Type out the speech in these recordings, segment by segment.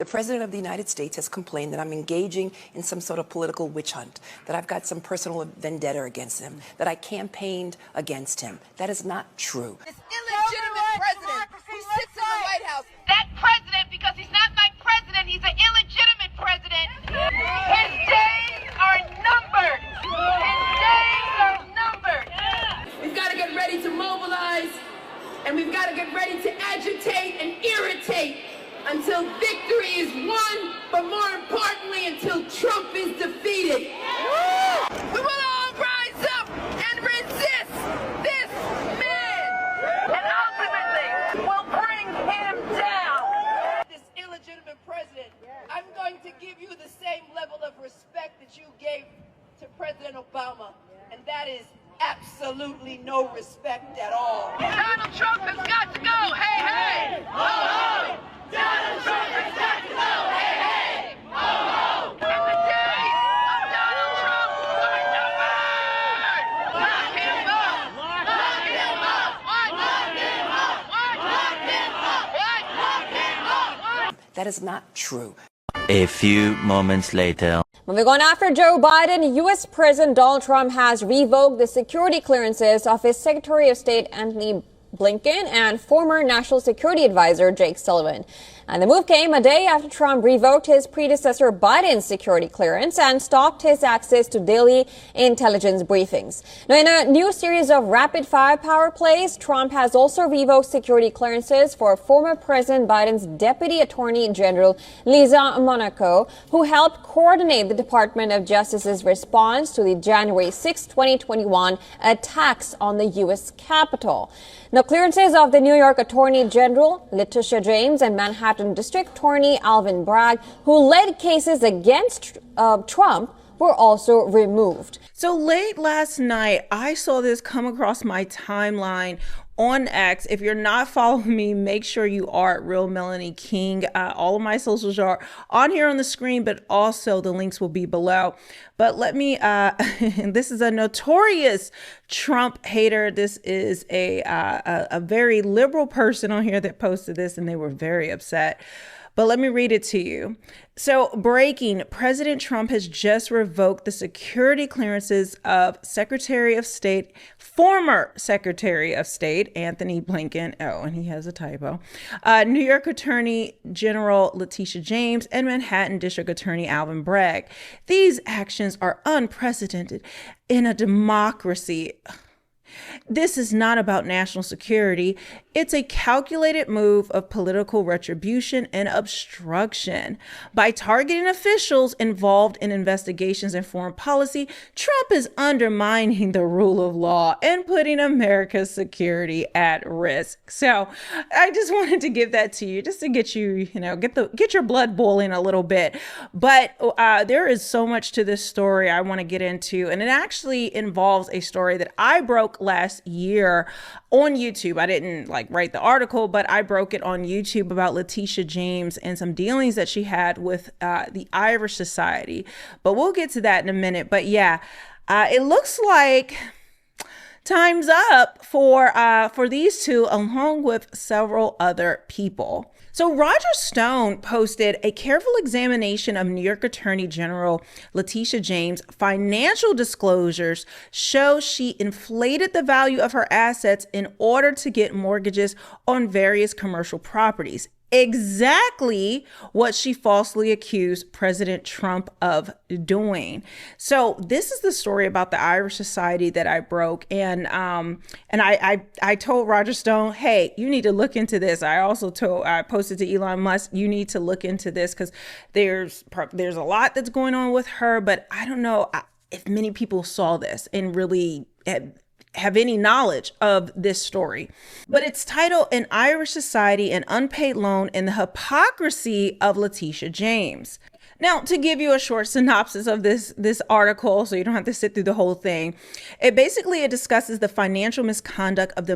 The President of the United States has complained that I'm engaging in some sort of political witch hunt, that I've got some personal vendetta against him, that I campaigned against him. That is not true. This illegitimate president who sits in the White House. That president, because he's not my president, he's an illegitimate president. His days are numbered. His days are numbered. We've got to get ready to mobilize, and we've got to get ready to agitate and irritate until victory is won, but more importantly, until Trump is defeated. We will all rise up and resist this man, And ultimately, we'll bring him down. this illegitimate president. I'm going to give you the same level of respect that you gave to President Obama, and that is absolutely no respect at all. Donald Trump has got to go. Hey, hey. Ho, ho. Donald Trump has got to go. Hey, hey. Ho, ho. And the days of Donald Trump are numbered. Lock him up. Lock him up. What? Lock him up. What? Lock him up. What? Lock him up. That is not true. A few moments later. Moving on, after Joe Biden, U.S. President Donald Trump has revoked the security clearances of his Secretary of State Antony Blinkin and former National Security Advisor Jake Sullivan. And the move came a day after Trump revoked his predecessor Biden's security clearance and stopped his access to daily intelligence briefings. Now, in a new series of rapid-fire power plays, Trump has also revoked security clearances for former President Biden's Deputy Attorney General Lisa Monaco, who helped coordinate the Department of Justice's response to the January 6, 2021 attacks on the U.S. Capitol. Now, clearances of the New York Attorney General Letitia James and Manhattan District Attorney Alvin Bragg, who led cases against Trump, were also removed. So late last night, I saw this come across my timeline on X. If you're not following me, make sure you are at Real Melanie King. All of my socials are on here on the screen, but also the links will be below. But let me, this is a notorious Trump hater. This is a very liberal person on here that posted this, and they were very upset. But let me read it to you. So, breaking, President Trump has just revoked the security clearances of Secretary of State, former Secretary of State, Antony Blinkin. Oh, and he has a typo. New York Attorney General Letitia James and Manhattan District Attorney Alvin Bragg. These actions are unprecedented in a democracy. This is not about national security. It's a calculated move of political retribution and obstruction. By targeting officials involved in investigations and foreign policy, Trump is undermining the rule of law and putting America's security at risk. So I just wanted to give that to you, just to get you, get your blood boiling a little bit. But there is so much to this story I want to get into, and it actually involves a story that I broke last year on YouTube. I didn't write the article, but I broke it on YouTube about Letitia James and some dealings that she had with the Irish Society. But we'll get to that in a minute. But yeah, it looks like time's up for these two, along with several other people. So Roger Stone posted a careful examination of New York Attorney General Letitia James' financial disclosures show she inflated the value of her assets in order to get mortgages on various commercial properties. Exactly what she falsely accused President Trump of doing. So this is the story about the Irish Society that I broke, and I told Roger Stone, hey, you need to look into this. I posted to Elon Musk, you need to look into this, because there's a lot that's going on with her, but I don't know if many people saw this and really have any knowledge of this story. But it's titled An Irish Society, an Unpaid Loan, and the Hypocrisy of Letitia James. Now, to give you a short synopsis of this article, so you don't have to sit through the whole thing, it discusses the financial misconduct of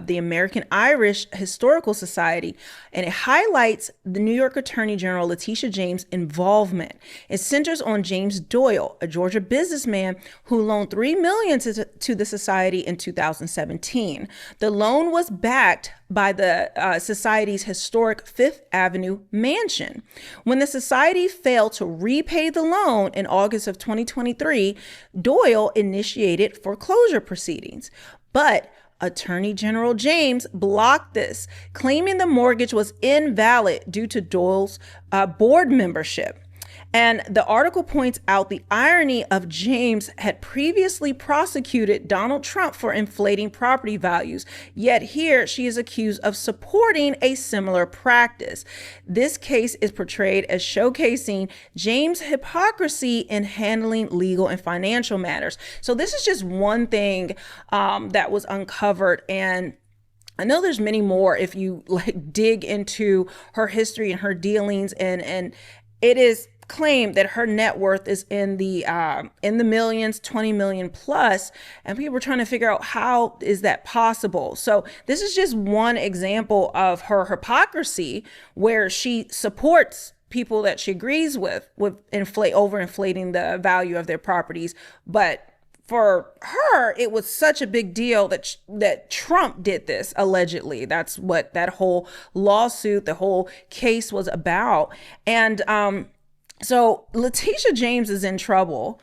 the American Irish Historical Society, and it highlights the New York Attorney General Letitia James' involvement. It centers on James Doyle, a Georgia businessman who loaned $3 million to the society in 2017. The loan was backed by the society's historic Fifth Avenue mansion. When the society failed to repay the loan in August of 2023, Doyle initiated foreclosure proceedings. But Attorney General James blocked this, claiming the mortgage was invalid due to Doyle's board membership. And the article points out the irony of James had previously prosecuted Donald Trump for inflating property values, yet here she is accused of supporting a similar practice. This case is portrayed as showcasing James' hypocrisy in handling legal and financial matters. So this is just one thing that was uncovered, and I know there's many more if you dig into her history and her dealings, and it is claimed that her net worth is in the millions, 20 million plus, and people are trying to figure out how is that possible. So this is just one example of her hypocrisy, where she supports people that she agrees with overinflating the value of their properties, but for her, it was such a big deal that Trump did this, allegedly. That's what that whole lawsuit, the whole case was about. And so Letitia James is in trouble.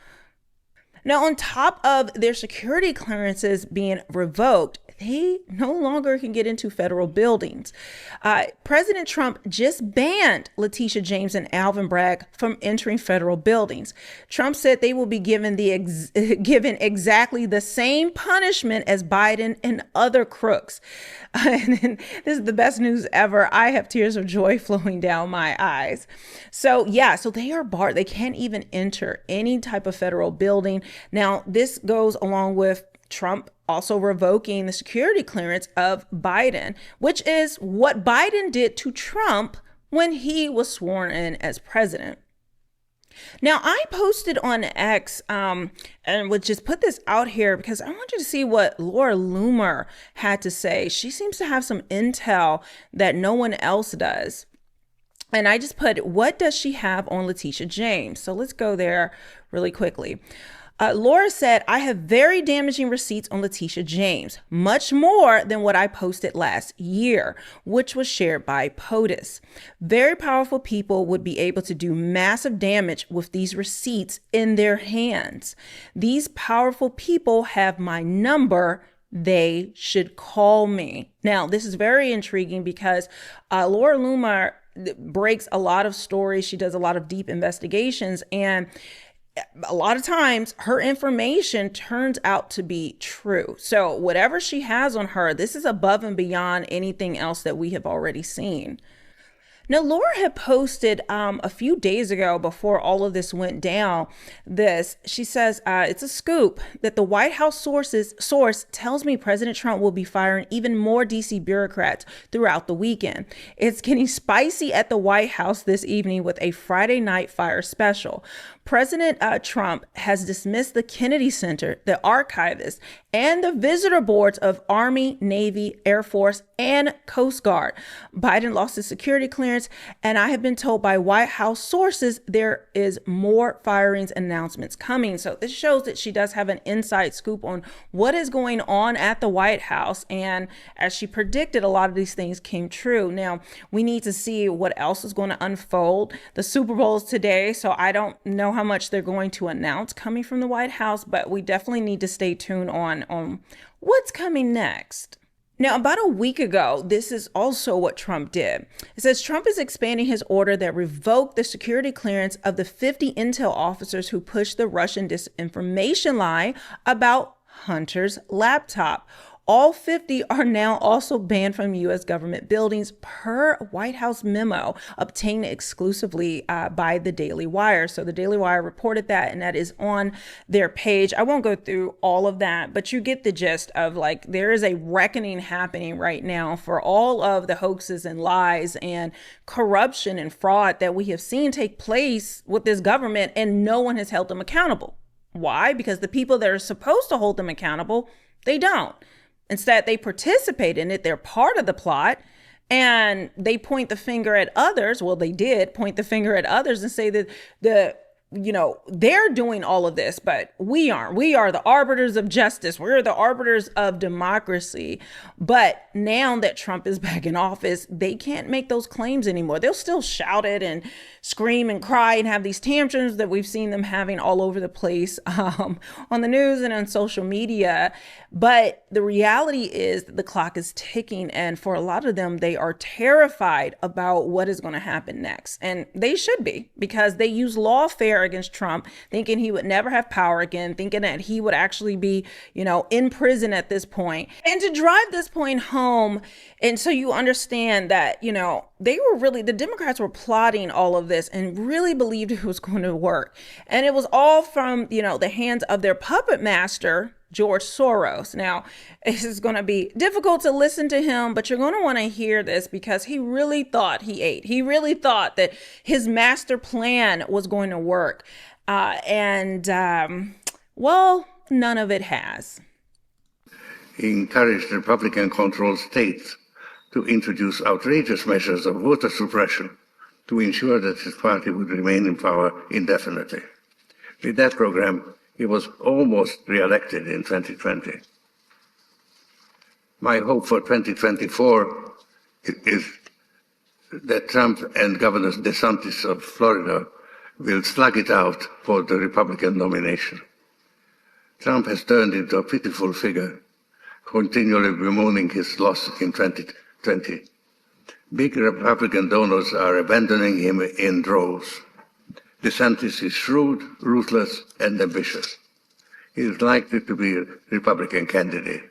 Now, on top of their security clearances being revoked, they no longer can get into federal buildings. President Trump just banned Letitia James and Alvin Bragg from entering federal buildings. Trump said they will be given given exactly the same punishment as Biden and other crooks. And then, this is the best news ever. I have tears of joy flowing down my eyes. So they are barred. They can't even enter any type of federal building. Now, this goes along with Trump also revoking the security clearance of Biden, which is what Biden did to Trump when he was sworn in as president. Now, I posted on X and would just put this out here because I want you to see what Laura Loomer had to say. She seems to have some intel that no one else does. And I just put, what does she have on Letitia James? So let's go there really quickly. Laura said, I have very damaging receipts on Letitia James, much more than what I posted last year, which was shared by POTUS. Very powerful people would be able to do massive damage with these receipts in their hands. These powerful people have my number. They should call me. Now, this is very intriguing because Laura Loomer breaks a lot of stories. She does a lot of deep investigations, and a lot of times her information turns out to be true. So whatever she has on her, this is above and beyond anything else that we have already seen. Now, Laura had posted a few days ago, before all of this went down, she says, it's a scoop that the White House source tells me President Trump will be firing even more DC bureaucrats throughout the weekend. It's getting spicy at the White House this evening with a Friday night fire special. President Trump has dismissed the Kennedy Center, the archivists, and the visitor boards of Army, Navy, Air Force, and Coast Guard. Biden lost his security clearance, and I have been told by White House sources there is more firings and announcements coming. So this shows that she does have an inside scoop on what is going on at the White House. And as she predicted, a lot of these things came true. Now, we need to see what else is going to unfold. The Super Bowl is today, so I don't know how much they're going to announce coming from the White House, but we definitely need to stay tuned on what's coming next. Now, about a week ago, this is also what Trump did. It says Trump is expanding his order that revoked the security clearance of the 50 intel officers who pushed the Russian disinformation lie about Hunter's laptop. All 50 are now also banned from U.S. government buildings per White House memo obtained exclusively by the Daily Wire. So the Daily Wire reported that, and that is on their page. I won't go through all of that, but you get the gist of, like, there is a reckoning happening right now for all of the hoaxes and lies and corruption and fraud that we have seen take place with this government, and no one has held them accountable. Why? Because the people that are supposed to hold them accountable, they don't. Instead, they participate in it. They're part of the plot, and they point the finger at others. Well, they did point the finger at others and say that they're doing all of this, but we aren't. We are the arbiters of justice. We're the arbiters of democracy. But now that Trump is back in office, they can't make those claims anymore. They'll still shout it and scream and cry and have these tantrums that we've seen them having all over the place on the news and on social media. But the reality is that the clock is ticking. And for a lot of them, they are terrified about what is going to happen next. And they should be, because they use lawfare against Trump, thinking he would never have power again, thinking that he would actually be, in prison at this point. And to drive this point home, and so you understand that, the Democrats were plotting all of this and really believed it was going to work. And it was all from, the hands of their puppet master, George Soros. Now, this is going to be difficult to listen to him, but you're going to want to hear this, because he really thought he ate. He really thought that his master plan was going to work. None of it has. He encouraged Republican-controlled states to introduce outrageous measures of voter suppression to ensure that his party would remain in power indefinitely. With that program, he was almost re-elected in 2020. My hope for 2024 is that Trump and Governor DeSantis of Florida will slug it out for the Republican nomination. Trump has turned into a pitiful figure, continually bemoaning his loss in 2020. Big Republican donors are abandoning him in droves. DeSantis is shrewd, ruthless, and ambitious. He is likely to be a Republican candidate.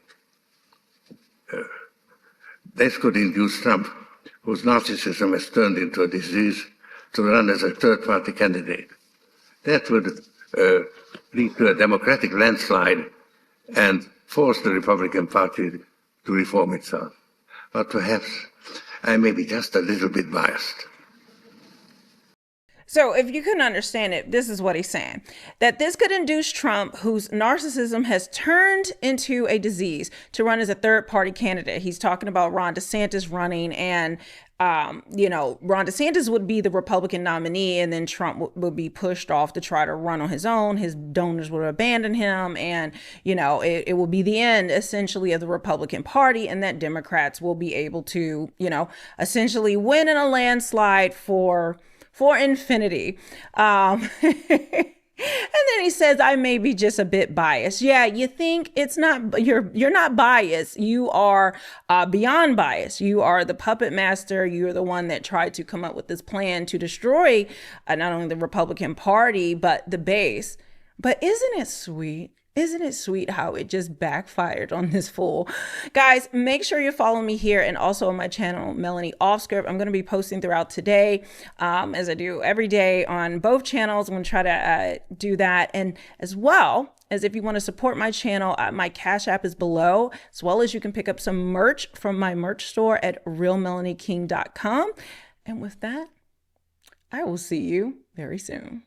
This could induce Trump, whose narcissism has turned into a disease, to run as a third-party candidate. That would lead to a Democratic landslide and force the Republican Party to reform itself. But perhaps I may be just a little bit biased. So if you couldn't understand it, this is what he's saying, that this could induce Trump, whose narcissism has turned into a disease, to run as a third party candidate. He's talking about Ron DeSantis running, and Ron DeSantis would be the Republican nominee, and then Trump would be pushed off to try to run on his own. His donors would abandon him, and, it will be the end, essentially, of the Republican Party, and that Democrats will be able to, essentially win in a landslide for infinity. And then he says, I may be just a bit biased. Yeah, you think it's not, you're not biased. You are beyond bias. You are the puppet master. You're the one that tried to come up with this plan to destroy not only the Republican Party, but the base. But isn't it sweet? Isn't it sweet how it just backfired on this fool? Guys, make sure you follow me here and also on my channel, Melanie Offscript. I'm going to be posting throughout today, as I do every day on both channels. I'm going to try to do that. And as well as, if you want to support my channel, my Cash App is below, as well as you can pick up some merch from my merch store at realmelanieking.com. And with that, I will see you very soon.